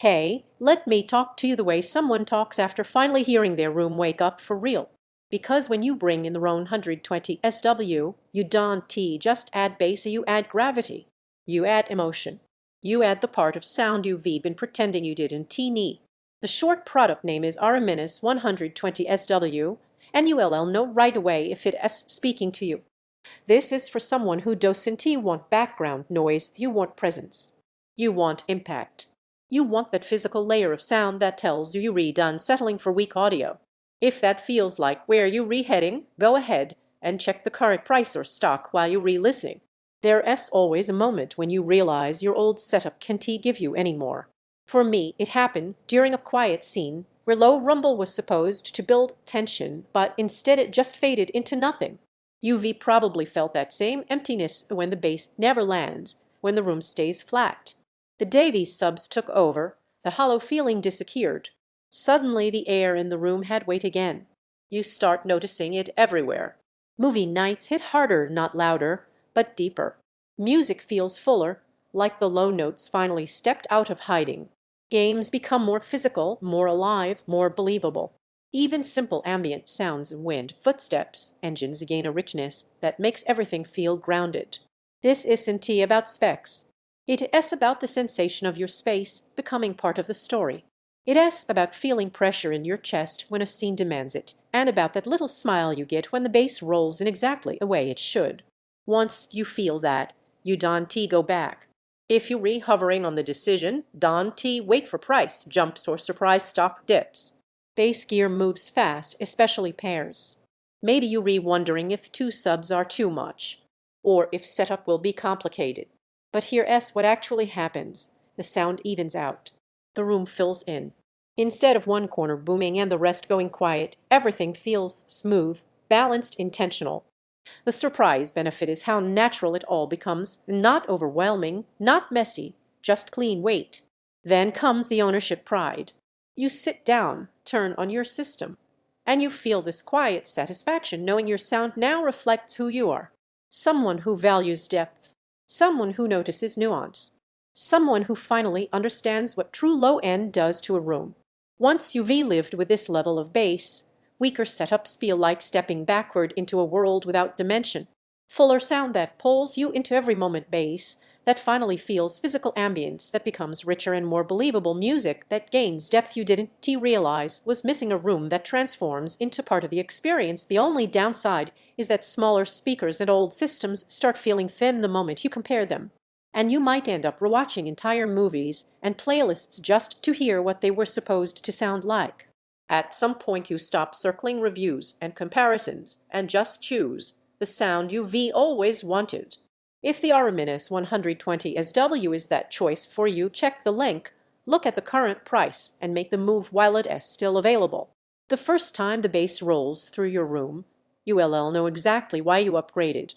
Hey, let me talk to you the way someone talks after finally hearing their room wake up for real. Because when you bring in the R-120SW, you don't just add bass, you add gravity. You add emotion. You add the part of sound you've been pretending you didn't need. The short product name is R-120SW, and you'll know right away if it's speaking to you. This is for someone who doesn't want background noise, you want presence. You want impact. You want that physical layer of sound that tells you you're done settling for weak audio. If that feels like where you're heading, go ahead and check the current price or stock while you're re-listening. There's always a moment when you realize your old setup can't give you anymore. For me, it happened during a quiet scene where low rumble was supposed to build tension, but instead it just faded into nothing. You've probably felt that same emptiness when the bass never lands, when the room stays flat. The day these subs took over, the hollow feeling disappeared. Suddenly the air in the room had weight again. You start noticing it everywhere. Movie nights hit harder, not louder, but deeper. Music feels fuller, like the low notes finally stepped out of hiding. Games become more physical, more alive, more believable. Even simple ambient sounds, wind, footsteps, engines gain a richness that makes everything feel grounded. This isn't about specs. It is about the sensation of your space becoming part of the story. It is about feeling pressure in your chest when a scene demands it, and about that little smile you get when the bass rolls in exactly the way it should. Once you feel that, you don't go back. If you're hovering on the decision, don't wait for price jumps or surprise stock dips. Bass gear moves fast, especially pairs. Maybe you're wondering if two subs are too much, or if setup will be complicated. But here's what actually happens. The sound evens out. The room fills in. Instead of one corner booming and the rest going quiet, everything feels smooth, balanced, intentional. The surprise benefit is how natural it all becomes, not overwhelming, not messy, just clean weight. Then comes the ownership pride. You sit down, turn on your system, and you feel this quiet satisfaction knowing your sound now reflects who you are. Someone who values depth. Someone who notices nuance. Someone who finally understands what true low end does to a room. Once you've lived with this level of bass, weaker setups feel like stepping backward into a world without dimension. Fuller sound that pulls you into every moment, bass that finally feels physical ambience, that becomes richer and more believable music, that gains depth you didn't realize was missing, a room that transforms into part of the experience. The only downside is that smaller speakers and old systems start feeling thin the moment you compare them. And you might end up rewatching entire movies and playlists just to hear what they were supposed to sound like. At some point you stop circling reviews and comparisons and just choose the sound you've always wanted. If the R-120SW is that choice for you, check the link, look at the current price, and make the move while it is still available. The first time the bass rolls through your room, you'll know exactly why you upgraded.